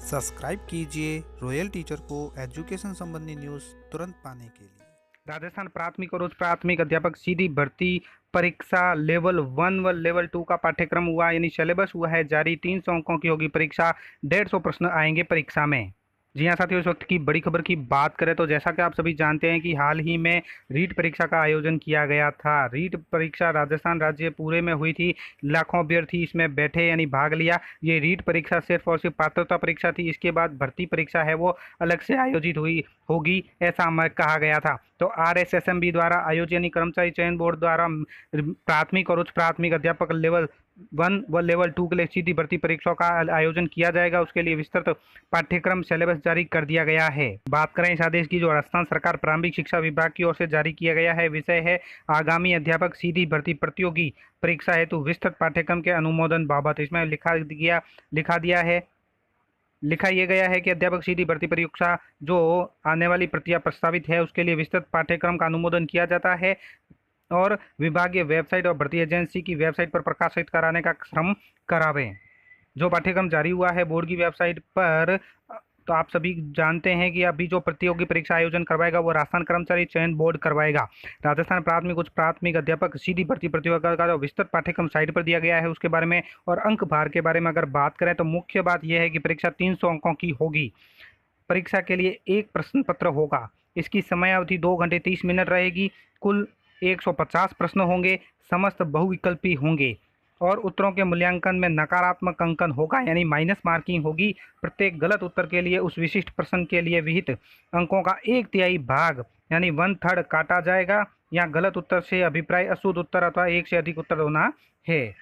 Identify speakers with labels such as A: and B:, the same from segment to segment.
A: Subscribe कीजिए royal teacher को education संबंधी न्यूज़ तुरंत पाने के लिए।
B: राजस्थान प्राथमिक और उच्च प्राथमिक अध्यापक सीधी भर्ती परीक्षा लेवल 1 व लेवल 2 का पाठ्यक्रम हुआ यानी सिलेबस हुआ है जारी। 300 अंकों की होगी परीक्षा, 150 प्रश्न आएंगे परीक्षा में। जी हाँ साथियों, इस वक्त की बड़ी खबर की बात करें तो जैसा कि आप सभी जानते हैं कि हाल ही में रीट परीक्षा का आयोजन किया गया था। रीट परीक्षा राजस्थान राज्य पूरे में हुई थी। लाखों अभ्यर्थी इसमें बैठे यानी भाग लिया। ये रीट परीक्षा सिर्फ और सिर्फ पात्रता परीक्षा थी। इसके बाद भर्ती परीक्षा है वो अलग से आयोजित हुई होगी, ऐसा कहा गया था। तो RSSMB द्वारा आयोजित यानी कर्मचारी चयन बोर्ड द्वारा प्राथमिक और उच्च प्राथमिक अध्यापक लेवल 1 व लेवल 2 के लिए सीधी भर्ती परीक्षाओं का आयोजन किया जाएगा। उसके लिए विस्तृत पाठ्यक्रम सिलेबस जारी कर दिया गया है। बात करें इस आदेश की जो राजस्थान सरकार प्रारंभिक शिक्षा विभाग की ओर से जारी किया गया है। विषय है आगामी अध्यापक सीधी भर्ती प्रतियोगी परीक्षा हेतु विस्तृत पाठ्यक्रम के अनुमोदन बाबत। इसमें लिखा ये गया है कि अध्यापक सीधी भर्ती परीक्षा जो आने वाली प्रक्रिया प्रस्तावित है उसके लिए विस्तृत पाठ्यक्रम का अनुमोदन किया जाता है और विभागीय वेबसाइट और भर्ती एजेंसी की वेबसाइट पर प्रकाशित कराने का श्रम करावें। जो पाठ्यक्रम जारी हुआ है बोर्ड की वेबसाइट पर, तो आप सभी जानते हैं कि अभी जो प्रतियोगी परीक्षा आयोजन करवाएगा वो राजस्थान कर्मचारी चयन बोर्ड करवाएगा। राजस्थान प्राथमिक उच्च प्राथमिक अध्यापक सीधी भर्ती प्रतियोगिता का जो विस्तृत पाठ्यक्रम साइट पर दिया गया है उसके बारे में और अंक भार के बारे में अगर बात करें तो मुख्य बात यह है कि परीक्षा 300 अंकों की होगी। परीक्षा के लिए एक प्रश्न पत्र होगा। इसकी समय अवधि 2 घंटे 30 मिनट रहेगी। कुल 150 प्रश्न होंगे, समस्त बहुविकल्पी होंगे और उत्तरों के मूल्यांकन में नकारात्मक अंकन होगा यानी माइनस मार्किंग होगी। प्रत्येक गलत उत्तर के लिए उस विशिष्ट प्रश्न के लिए विहित अंकों का 1/3 भाग यानी 1/3 काटा जाएगा। या गलत उत्तर से अभिप्राय अशुद्ध उत्तर अथवा एक से अधिक उत्तर होना है।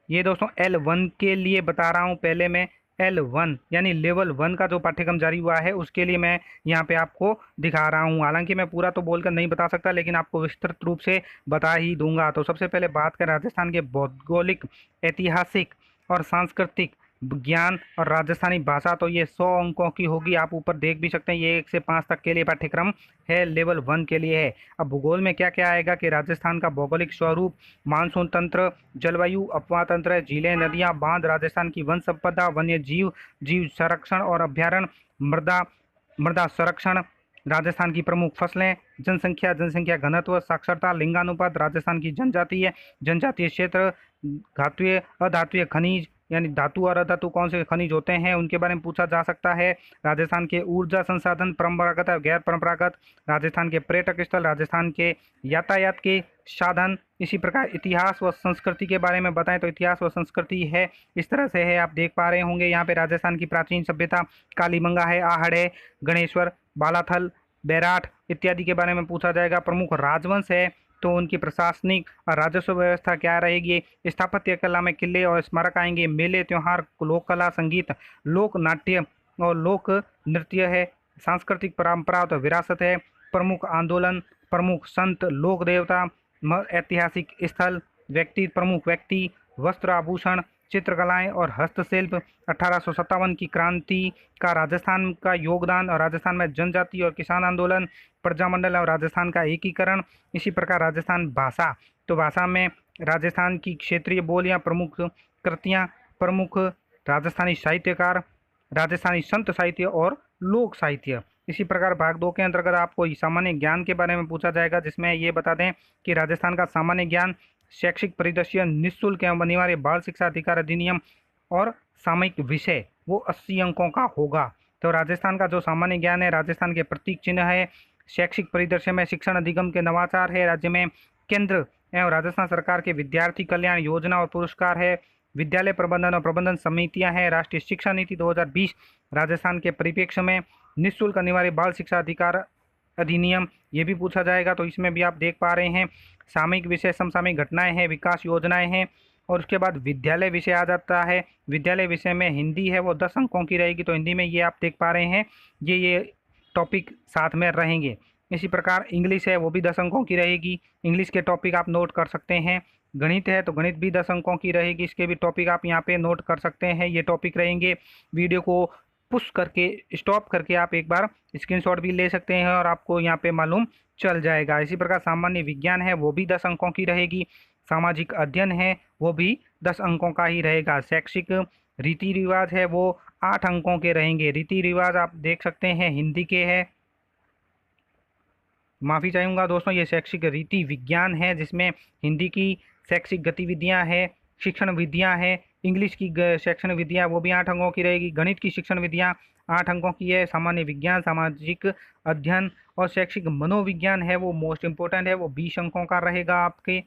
B: ये दोस्तों L1 के लिए बता रहा हूँ। पहले मैं L1 यानी लेवल 1 का जो पाठ्यक्रम जारी हुआ है उसके लिए मैं यहाँ पे आपको दिखा रहा हूँ। हालांकि मैं पूरा तो बोलकर नहीं बता सकता लेकिन आपको विस्तृत रूप से बता ही दूंगा। तो सबसे पहले बात करें राजस्थान के भौगोलिक, ऐतिहासिक और सांस्कृतिक ज्ञान और राजस्थानी भाषा, तो ये 100 अंकों की होगी। आप ऊपर देख भी सकते हैं ये 1 से 5 तक के लिए पाठ्यक्रम है, लेवल 1 के लिए है। अब भूगोल में क्या क्या आएगा कि राजस्थान का भौगोलिक स्वरूप, मानसून तंत्र, जलवायु, अपवाह तंत्र, झीलें, नदियां, बांध, राजस्थान की वन संपदा, वन्य जीव, जीव संरक्षण और अभ्यारण्य, मृदा मृदा संरक्षण, राजस्थान की प्रमुख फसलें, जनसंख्या, जनसंख्या घनत्व, साक्षरता, लिंगानुपात, राजस्थान की जनजातीय क्षेत्र, धातुए अधातुए खनिज यानी धातु और अधातु कौन से खनिज होते हैं उनके बारे में पूछा जा सकता है। राजस्थान के ऊर्जा संसाधन, परंपरागत और गैर परंपरागत, राजस्थान के पर्यटक स्थल, राजस्थान के यातायात के साधन। इसी प्रकार इतिहास व संस्कृति के बारे में बताएं तो इतिहास व संस्कृति है इस तरह से है, आप देख पा रहे होंगे यहाँ पे राजस्थान की प्राचीन सभ्यता, कालीबंगा है, आहड़ है, गणेश्वर, बालाथल, बैराठ इत्यादि के बारे में पूछा जाएगा। प्रमुख राजवंश है तो उनकी प्रशासनिक और राजस्व व्यवस्था क्या रहेगी। स्थापत्य कला में किले और स्मारक आएंगे। मेले, त्योहार, लोक कला, संगीत, लोक नाट्य और लोक नृत्य है। सांस्कृतिक परंपरा तो विरासत है। प्रमुख आंदोलन, प्रमुख संत, लोक देवता, ऐतिहासिक स्थल, व्यक्ति, प्रमुख व्यक्ति, वस्त्र आभूषण, चित्रकलाएं और हस्तशिल्प। 1857 की क्रांति का राजस्थान का योगदान और राजस्थान में जनजाति और किसान आंदोलन, प्रजामंडल और राजस्थान का एकीकरण। इसी प्रकार राजस्थान भाषा, तो भाषा में राजस्थान की क्षेत्रीय बोलियां, प्रमुख कृतियां, प्रमुख राजस्थानी साहित्यकार, राजस्थानी संत साहित्य और लोक साहित्य। इसी प्रकार भाग 2 के अंतर्गत आपको सामान्य ज्ञान के बारे में पूछा जाएगा जिसमें ये बता दें कि राजस्थान का सामान्य ज्ञान, शैक्षिक परिदृश्य, निःशुल्क एवं अनिवार्य बाल शिक्षा अधिकार अधिनियम और सामयिक विषय वो 80 अंकों का होगा। तो राजस्थान का जो सामान्य ज्ञान है, राजस्थान के प्रतीक चिन्ह है, शैक्षिक परिदृश्य में शिक्षण अधिगम के नवाचार है, राज्य में केंद्र एवं राजस्थान सरकार के विद्यार्थी कल्याण योजना और पुरस्कार है, विद्यालय प्रबंधन और प्रबंधन समितियां हैं, राष्ट्रीय शिक्षा नीति 2020 राजस्थान के परिप्रेक्ष्य में, निःशुल्क अनिवार्य बाल शिक्षा अधिकार अधिनियम ये भी पूछा जाएगा। तो इसमें भी आप देख पा रहे हैं सामयिक विषय, समसामयिक घटनाएं हैं, विकास योजनाएं हैं और उसके बाद विद्यालय विषय आ जाता है। विद्यालय विषय में हिंदी है वो 10 अंकों की रहेगी। तो हिंदी में ये आप देख पा रहे हैं ये टॉपिक साथ में रहेंगे। इसी प्रकार इंग्लिश है वो भी 10 अंकों की रहेगी। इंग्लिश के टॉपिक आप नोट कर सकते हैं। गणित है तो गणित भी 10 अंकों की रहेगी, इसके भी टॉपिक आप यहाँ पे नोट कर सकते हैं, ये टॉपिक रहेंगे। वीडियो को पुश करके स्टॉप करके आप एक बार स्क्रीनशॉट भी ले सकते हैं और आपको यहाँ पे मालूम चल जाएगा। इसी प्रकार सामान्य विज्ञान है वो भी 10 अंकों की रहेगी। सामाजिक अध्ययन है वो भी 10 अंकों का ही रहेगा। शैक्षिक रीति रिवाज है वो 8 अंकों के रहेंगे। रीति रिवाज आप देख सकते हैं हिंदी के है, माफ़ी चाहूँगा दोस्तों, ये शैक्षिक रीति विज्ञान है जिसमें हिंदी की शैक्षिक गतिविधियाँ है, शिक्षण विधियाँ है, इंग्लिश की शिक्षण विधियाँ वो भी 8 अंकों की रहेगी, गणित की शिक्षण विधियाँ 8 अंकों की है, सामान्य विज्ञान, सामाजिक अध्ययन और शैक्षिक मनोविज्ञान है वो मोस्ट इम्पोर्टेंट है, वो 20 अंकों का रहेगा आपके।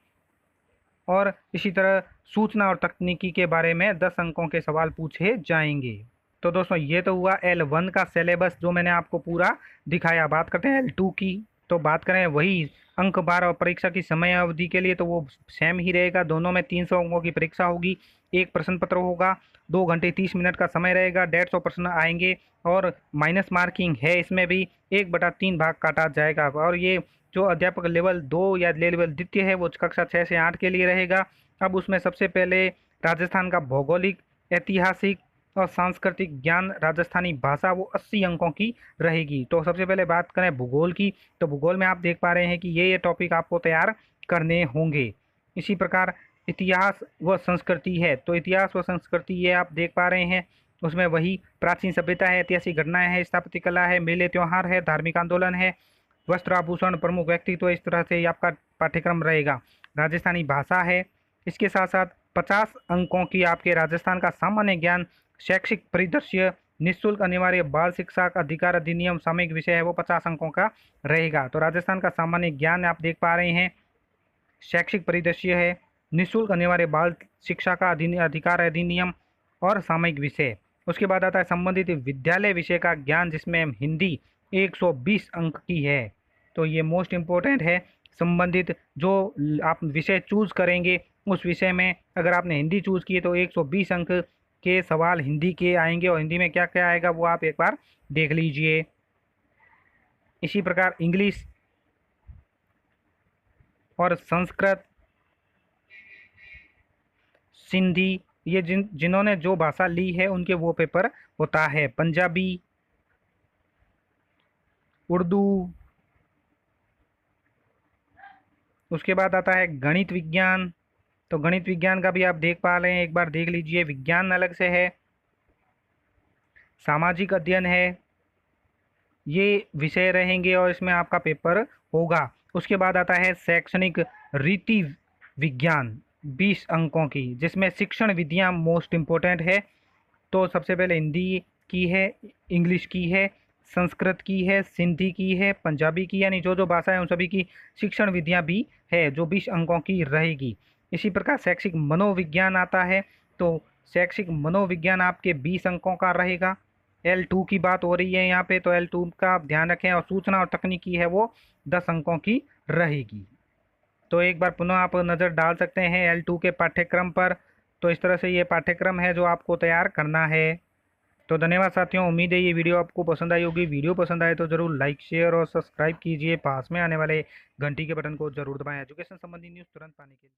B: और इसी तरह सूचना और तकनीकी के बारे में 10 अंकों के सवाल पूछे जाएंगे। तो दोस्तों ये तो हुआ L1 का सिलेबस जो मैंने आपको पूरा दिखाया। बात करते हैं L2 की। तो बात करें वही अंक बार और परीक्षा की समय अवधि के लिए तो वो सेम ही रहेगा। दोनों में 300 अंकों की परीक्षा होगी, एक प्रश्न पत्र होगा, 2 घंटे 30 मिनट का समय रहेगा, 150 प्रश्न आएंगे और माइनस मार्किंग है इसमें भी, 1/3 भाग काटा जाएगा। और ये जो अध्यापक लेवल 2 या लेवल द्वितीय है वो कक्षा 6 से 8 के लिए रहेगा। अब उसमें सबसे पहले राजस्थान का भौगोलिक, ऐतिहासिक और सांस्कृतिक ज्ञान, राजस्थानी भाषा वो 80 अंकों की रहेगी। तो सबसे पहले बात करें भूगोल की, तो भूगोल में आप देख पा रहे हैं कि ये टॉपिक आपको तैयार करने होंगे। इसी प्रकार इतिहास व संस्कृति है, तो इतिहास व संस्कृति ये आप देख पा रहे हैं, उसमें वही प्राचीन सभ्यता है, ऐतिहासिक घटनाएं हैं, स्थापत्य कला है, मेले त्योहार है, धार्मिक आंदोलन है, वस्त्र आभूषण, प्रमुख व्यक्तित्व, इस तरह से आपका पाठ्यक्रम रहेगा। राजस्थानी भाषा है, इसके साथ साथ 50 अंकों की आपके राजस्थान का सामान्य ज्ञान, शैक्षिक परिदृश्य, निःशुल्क अनिवार्य बाल शिक्षा अधिकार अधिनियम सामयिक विषय है वो 50 अंकों का रहेगा। तो राजस्थान का सामान्य ज्ञान आप देख पा रहे हैं, शैक्षिक परिदृश्य है, निःशुल्क अनिवार्य बाल शिक्षा का अधिकार अधिनियम और सामयिक विषय। उसके बाद आता है संबंधित विद्यालय विषय का ज्ञान जिसमें हिंदी 120 अंक की है। तो ये मोस्ट इम्पोर्टेंट है। संबंधित जो आप विषय चूज करेंगे उस विषय में अगर आपने हिंदी चूज की है तो 120 अंक के सवाल हिंदी के आएंगे और हिंदी में क्या क्या आएगा वो आप एक बार देख लीजिए। इसी प्रकार इंग्लिश और संस्कृत, सिंधी, ये जिन्होंने जो भाषा ली है उनके वो पेपर होता है। पंजाबी, उर्दू, उसके बाद आता है गणित विज्ञान। तो गणित विज्ञान का भी आप देख पा रहे हैं, एक बार देख लीजिए। विज्ञान अलग से है, सामाजिक अध्ययन है, ये विषय रहेंगे और इसमें आपका पेपर होगा। उसके बाद आता है शैक्षणिक रीति विज्ञान 20 अंकों की, जिसमें शिक्षण विधियां मोस्ट इम्पोर्टेंट है। तो सबसे पहले हिंदी की है, इंग्लिश की है, संस्कृत की है, सिंधी की है, पंजाबी की, यानी जो जो भाषा है उन सभी की शिक्षण विधियां भी है जो 20 अंकों की रहेगी। इसी प्रकार शैक्षिक मनोविज्ञान आता है, तो शैक्षिक मनोविज्ञान आपके 20 अंकों का रहेगा। L2 की बात हो रही है यहाँ पे, तो L2 का आप ध्यान रखें। और सूचना और तकनीकी है वो 10 अंकों की रहेगी। तो एक बार पुनः आप नज़र डाल सकते हैं L2 के पाठ्यक्रम पर। तो इस तरह से ये पाठ्यक्रम है जो आपको तैयार करना है। तो धन्यवाद साथियों, उम्मीद है ये वीडियो आपको पसंद आई होगी। वीडियो पसंद आए तो ज़रूर लाइक, शेयर और सब्सक्राइब कीजिए। पास में आने वाले घंटी के बटन को जरूर दबाएं एजुकेशन संबंधी न्यूज़ तुरंत पाने के लिए।